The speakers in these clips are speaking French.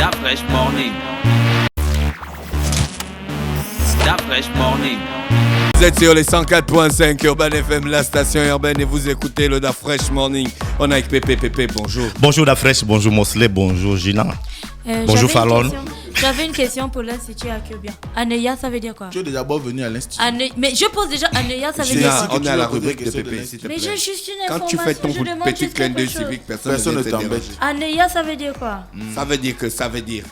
That Fresh Morning. That Fresh Morning. Vous êtes sur les 104.5 Urban FM, la station urbaine, et vous écoutez le Da Fresh Morning. On est avec Pépé. Pépé, bonjour. Bonjour Da Fresh, bonjour Mosley, bonjour Gina. Bonjour Fallon. J'avais une question pour l'Institut Akubia. Aneya, ça veut dire quoi? Tu es déjà venu à l'Institut. Mais je pose déjà Aneya, ça veut dire quoi? On est à la rubrique de Pépé, s'il te plaît. Mais je suis une Quand information. tu fais ton petit clin d'œil chose. civique, personne ne t'embête. Aneya, ça veut dire quoi? Ça veut dire que ça veut dire.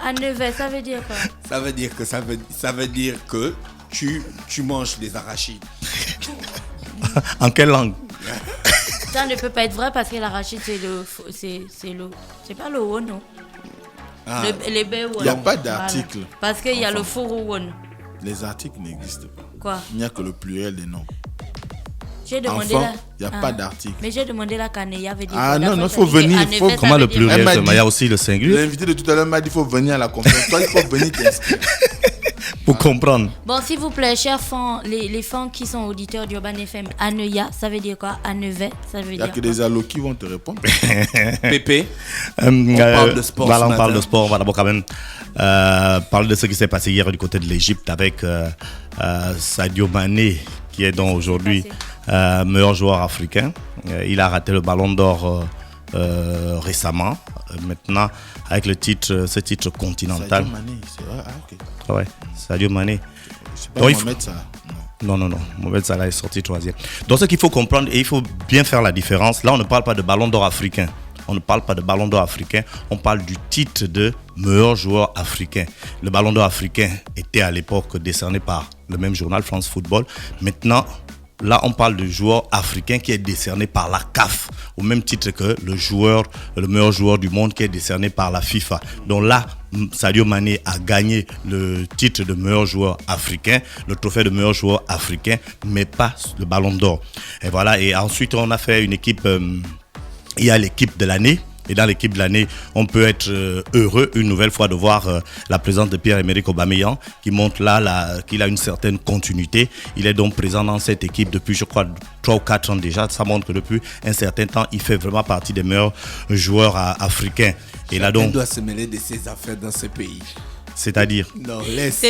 Anevet, ça veut dire quoi? Ça veut dire que ça veut dire que tu manges des arachides. En quelle langue? Ça ne peut pas être vrai parce que l'arachide c'est pas le won, non? Ah. Les baies won. Il n'y a pas d'article. Voilà. Parce qu'il y a le four won. Les articles n'existent pas. Quoi? Il n'y a que le pluriel des noms. J'ai demandé Enfant, là. il n'y a pas d'article. Mais j'ai demandé là qu'Aneya veut dire Ah quoi? non, D'après, il faut ça dit venir, qu'Anevet, il faut- ça Comment veut le dire pluriel? Elle m'a Mais il y dit- a aussi le singulier. L'invité de tout à l'heure m'a dit qu'il faut venir à la conférence. Toi, il faut venir t'inscrire. Pour comprendre. Bon, s'il vous plaît, chers fans, les fans qui sont auditeurs d'Urban FM, Aneya, ça veut dire quoi? Anevet, ça veut Il n'y a dire que quoi? des allos qui vont te répondre. Pépé, On parle de sport Voilà, ce on parle matin. de sport. On va d'abord quand même parler de ce qui s'est passé hier du côté de l'Égypte avec Sadio Mané, qui est donc aujourd'hui meilleur joueur africain. Il a raté le ballon d'or récemment. Maintenant, avec ce titre continental. Sadio Mané, c'est vrai. Ah, ok. Ah ouais, Sadio Mané. C'est pas Donc, il faut- Mohamed Salah. Non. Non. Mohamed Salah est sorti troisième. Donc, ce qu'il faut comprendre, et il faut bien faire la différence, là, on ne parle pas de ballon d'or africain. On ne parle pas de ballon d'or africain, on parle du titre de meilleur joueur africain. Le ballon d'or africain était à l'époque décerné par le même journal, France Football. Maintenant, là, on parle de joueur africain qui est décerné par la CAF, au même titre que le meilleur joueur du monde qui est décerné par la FIFA. Donc là, Sadio Mané a gagné le titre de meilleur joueur africain, le trophée de meilleur joueur africain, mais pas le ballon d'or. Et voilà, et ensuite on a fait une équipe, il y a l'équipe de l'année. Et dans l'équipe de l'année, on peut être heureux une nouvelle fois de voir la présence de Pierre-Emerick Aubameyang qui montre là qu'il a une certaine continuité. Il est donc présent dans cette équipe depuis, je crois, 3 ou 4 ans déjà. Ça montre que depuis un certain temps, il fait vraiment partie des meilleurs joueurs africains. Et là on donc, doit se mêler de ses affaires dans ce pays. c'est-à-dire, Non, laisse.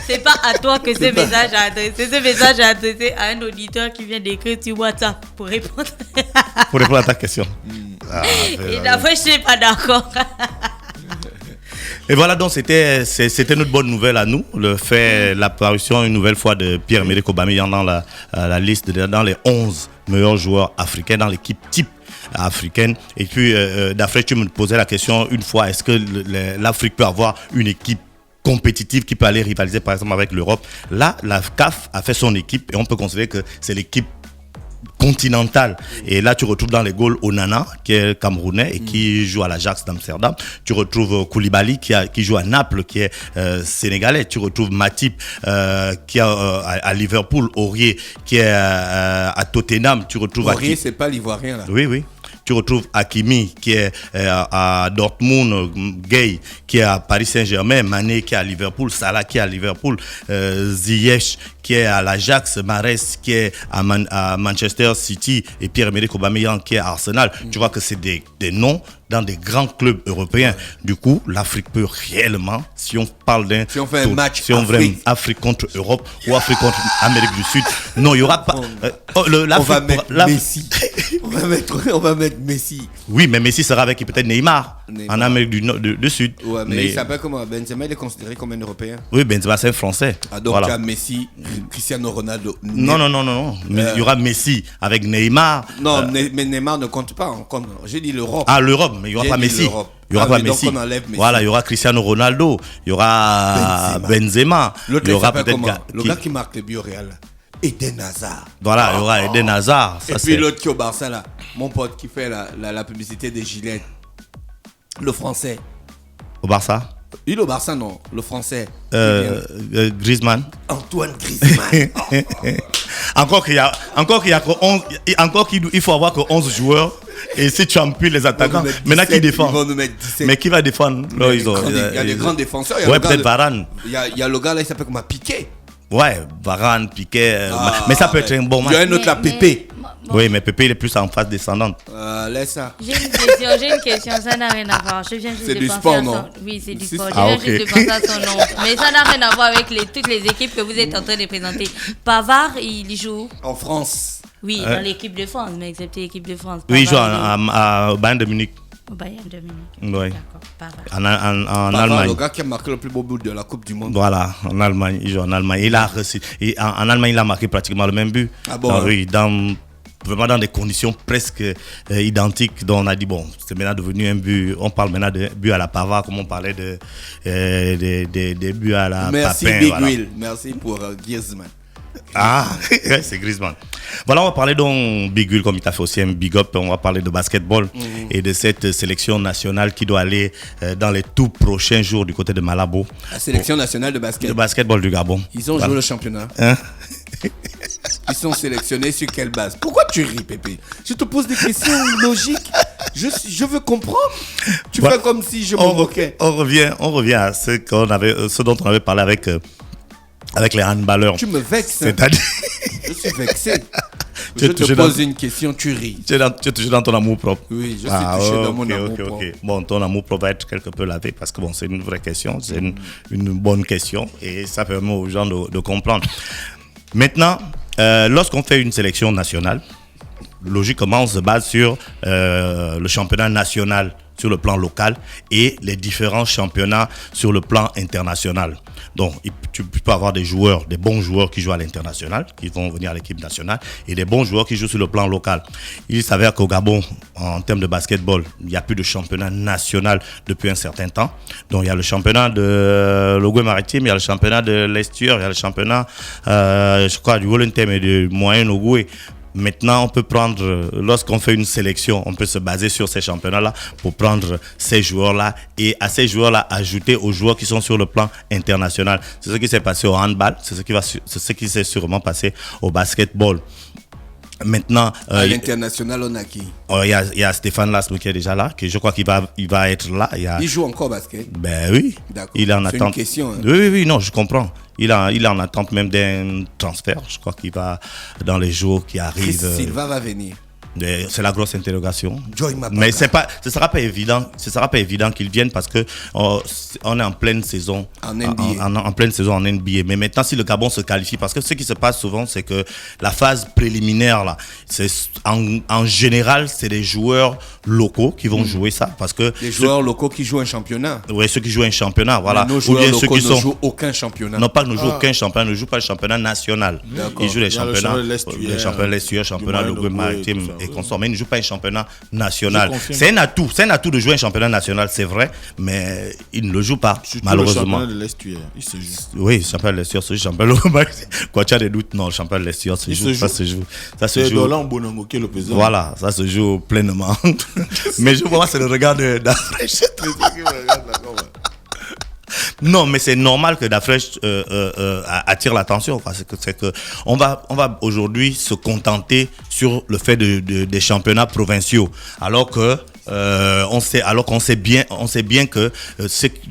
C'est pas à toi que ce message a adressé. Ce message a adressé à un auditeur qui vient d'écrire sur WhatsApp pour répondre. pour répondre à ta question. Et d'après, je suis pas d'accord. Et voilà, donc c'était notre bonne nouvelle à nous, l'apparition une nouvelle fois de Pierre-Emerick Aubameyang dans la liste, dans les 11 meilleurs joueurs africains, dans l'équipe type africaine. Et puis, d'après, tu me posais la question une fois, est-ce que l'Afrique peut avoir une équipe compétitive qui peut aller rivaliser par exemple avec l'Europe? Là, la CAF a fait son équipe et on peut considérer que c'est l'équipe continentale. Et là, tu retrouves dans les goals Onana, qui est camerounais et qui joue à l'Ajax d'Amsterdam. Tu retrouves Koulibaly, qui joue à Naples, qui est sénégalais. Tu retrouves Matip, qui est à Liverpool. Aurier, qui est à Tottenham. Tu retrouves Aurier, c'est pas l'ivoirien là. Oui. Tu retrouves Hakimi qui est à Dortmund, Gay qui est à Paris Saint-Germain, Mané qui est à Liverpool, Salah qui est à Liverpool, Ziyech qui est à l'Ajax, Mahrez qui est à Manchester City et Pierre-Emerick Aubameyang qui est à Arsenal. Tu vois que c'est des noms dans des grands clubs européens. Du coup, l'Afrique peut réellement, si on parle d'un... Si on fait un match Afrique contre Europe ou Afrique contre Amérique du Sud, non, il n'y aura pas... On va mettre Messi. on va mettre Messi. Oui, mais Messi sera avec peut-être Neymar en Amérique du Sud. Ouais, mais il s'appelle comment? Benzema, il est considéré comme un Européen. Oui, Benzema, c'est un Français. Ah, donc voilà. tu as Messi, Cristiano Ronaldo. Non. Mais il y aura Messi avec Neymar. Non, mais Neymar ne compte pas. J'ai dit l'Europe. Ah, l'Europe, mais il n'y aura pas Messi. Il n'y aura pas Messi. Voilà, il y aura Cristiano Ronaldo, il y aura Benzema. L'autre, il y aura peut-être peut-être le gars qui marque le but au Real. Eden Hazard. Voilà, il y aura Eden Hazard. Et puis l'autre qui est au Barça là, mon pote qui fait la publicité des gilets. Le français. Au Barça? Il est au Barça, non? Le français. Griezmann. Antoine Griezmann. Encore qu'il faut avoir que 11 joueurs. Et si tu empiles les attaquants, maintenant qui défend? Ils vont nous mettre 17. Mais qui va défendre? Il y a des grands défenseurs. Ouais, peut-être Varane. Il y a le gars là, il s'appelle comment? Piqué. Ouais, Varane, Piqué. Mais ça peut être un bon match. Il y a un autre là, Pépé. Oui, mais Pépé, il est plus en phase descendante. Laisse ça. J'ai une question, ça n'a rien à voir. Je viens juste C'est de du penser sport, à son... non? Oui, c'est du C'est sport. ça. Je viens juste de penser à son nom. Mais ça n'a rien à voir avec toutes les équipes que vous êtes en train de présenter. Pavard, il joue... En France. Oui, dans l'équipe de France, mais excepté l'équipe de France. Oui, il joue Pavard, au Bayern de Munich. au Bayern de Munich. Oui. D'accord, Pavard. En Pavard, Allemagne. le gars qui a marqué le plus beau but de la Coupe du Monde. Voilà, en Allemagne. Il joue en Allemagne. En Allemagne, il a marqué pratiquement le même but. Ah bon? Oui, vraiment dans des conditions presque identiques. Donc on a dit, bon, c'est maintenant devenu un but. On parle maintenant de but à la Pavard, comme on parlait des buts à la Merci Papin. Big Voilà. Will. Merci pour Griezmann. Ah, c'est Griezmann. Voilà, on va parler donc Big Will, comme il t'a fait aussi un big up. On va parler de basketball et de cette sélection nationale qui doit aller dans les tout prochains jours du côté de Malabo. La sélection nationale de basket. Le basketball du Gabon. Ils ont joué le championnat. Hein? Ils sont sélectionnés sur quelle base? Pourquoi tu ris, Pépé? Je te pose des questions logiques. Je veux comprendre. Tu fais comme si je me moquais. On revient à ce dont on avait parlé avec les handballeurs. Tu me vexes. Hein. C'est-à-dire, Je suis vexé. Tu Je es te touché pose une question, tu ris. tu es toujours dans ton amour propre. Oui, je suis touché dans mon amour propre. Bon, ton amour propre va être quelque peu lavé parce que bon, c'est une vraie question, c'est une bonne question et ça permet aux gens de comprendre. Maintenant, lorsqu'on fait une sélection nationale, logiquement, on se base sur le championnat national sur le plan local et les différents championnats sur le plan international. Donc, tu peux avoir des bons joueurs qui jouent à l'international, qui vont venir à l'équipe nationale, et des bons joueurs qui jouent sur le plan local. Il s'avère qu'au Gabon, en termes de basketball, il n'y a plus de championnat national depuis un certain temps. Donc, il y a le championnat de l'Ogooué-Maritime, il y a le championnat de l'Estuaire, il y a le championnat, je crois, du Wolontem et du Moyen-Ogooué. Maintenant, on peut prendre, lorsqu'on fait une sélection, on peut se baser sur ces championnats-là pour prendre ces joueurs-là et à ces joueurs-là ajouter aux joueurs qui sont sur le plan international. C'est ce qui s'est passé au handball, c'est ce qui s'est sûrement passé au basketball. Maintenant, à l'international, on a qui? Il y a Stéphane Lasme qui est déjà là, que je crois qu'il va être là. Il joue encore au basket? Ben oui. D'accord. Il est en C'est attente. une question. Hein. Oui, non, je comprends. Il est en attente même d'un transfert. Je crois qu'il va dans les jours qui arrivent. Chris Silva va venir. C'est la grosse interrogation. Joy Mabaka. Mais ce sera pas évident qu'il vienne parce que on est en pleine saison En NBA. en pleine saison en NBA. Mais maintenant, si le Gabon se qualifie, parce que ce qui se passe souvent, c'est que la phase préliminaire là, c'est en général, c'est des joueurs locaux qui vont jouer ça parce que Les joueurs locaux qui jouent un championnat. ouais, ceux qui jouent un championnat, voilà. Mais nos Ou joueurs bien locaux ceux qui ne sont jouent aucun championnat. non pas que ne jouent aucun championnat, ne jouent pas le championnat national. D'accord. Ils jouent les Il y a le championnats, championnat de l'Estuaire, les championnats de l'Estuaire, championnat de du l'Ogooué-Maritime Maritime, et tout ça, consorts, mais ils ne jouent pas un championnat national. Je confirme. C'est un atout de jouer un championnat national, c'est vrai, mais ils ne le jouent pas, Surtout malheureusement. le championnat de l'Estuaire, il se joue. Oui, le championnat de l'Estuaire se joue, championnat de l'Ogooué-Maritime. Quoi, tu as des doutes? Non, le championnat de l'Estuaire se Il joue, se ça joue. se joue. Ça se C'est joue. Dolan Bonango qui est le président. Voilà, ça se joue pleinement. Mais je vois, c'est le regard d'Afresh. Non, mais c'est normal que Dafresh attire l'attention. C'est que on va aujourd'hui se contenter sur le fait des championnats provinciaux, alors que on sait bien que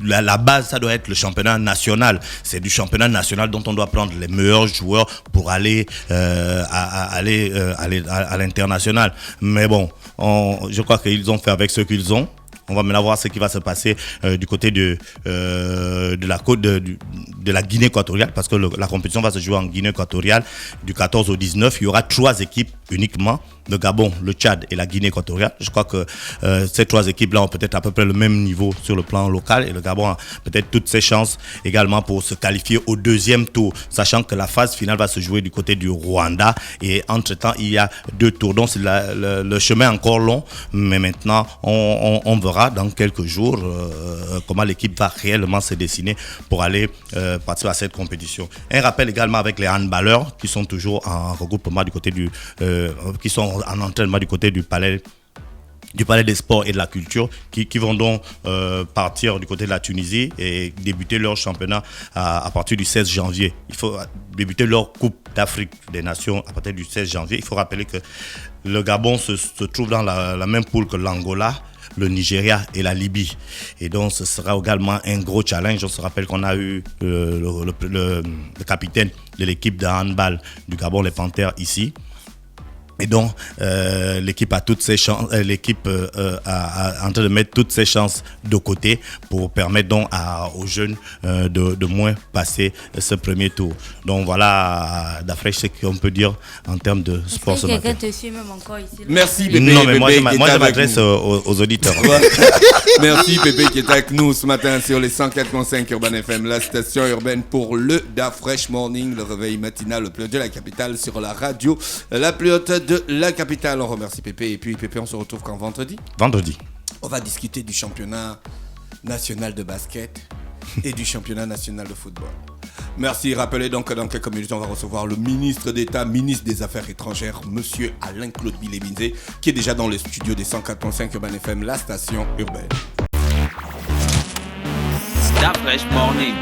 la base, ça doit être le championnat national. C'est du championnat national dont on doit prendre les meilleurs joueurs pour aller à l'international. Mais bon, je crois qu'ils ont fait avec ce qu'ils ont. On va maintenant voir ce qui va se passer du côté de la côte de la Guinée équatoriale, parce que la compétition va se jouer en Guinée équatoriale du 14 au 19. Il y aura 3 équipes uniquement, le Gabon, le Tchad et la Guinée équatoriale. Je crois que ces 3 équipes-là ont peut-être à peu près le même niveau sur le plan local, et le Gabon a peut-être toutes ses chances également pour se qualifier au 2e tour, sachant que la phase finale va se jouer du côté du Rwanda, et entre-temps il y a 2 tours. Donc c'est le chemin est encore long, mais maintenant on verra dans quelques jours comment l'équipe va réellement se dessiner pour aller participer à cette compétition. Un rappel également avec les handballeurs qui sont toujours en regroupement du côté qui sont en entraînement du côté du palais des sports et de la culture, qui vont donc partir du côté de la Tunisie et débuter leur championnat à partir du 16 janvier. Il faut débuter leur Coupe d'Afrique des Nations à partir du 16 janvier. Il faut rappeler que le Gabon se trouve dans la même poule que l'Angola, le Nigeria et la Libye. Et donc, ce sera également un gros challenge. On se rappelle qu'on a eu le capitaine de l'équipe de handball du Gabon, les Panthères, ici. Et donc, l'équipe a toutes ses chances, l'équipe a en train de mettre toutes ses chances de côté pour permettre donc aux jeunes de moins passer ce premier tour. Donc voilà, d'après ce qu'on peut dire en termes de sport ce matin. Quelqu'un te suit même encore ici. Là. Merci Pépé. Non, mais moi je Pépé qui était avec m'adresse nous. aux auditeurs. Merci Pépé qui est avec nous ce matin sur les 104.5 Urban FM, la station urbaine pour le Da Fresh Morning, le réveil matinal le plus haut de la capitale sur la radio, la plus haute de la capitale. On remercie Pépé et puis Pépé, on se retrouve quand vendredi. Vendredi. On va discuter du championnat national de basket et du championnat national de football. Merci. Rappelez donc que dans quelques minutes, on va recevoir le ministre d'État, ministre des Affaires étrangères, monsieur Alain-Claude Bilé-Binzé, qui est déjà dans le studio des 104.5 Urban FM, la station urbaine. Da Fresh Morning.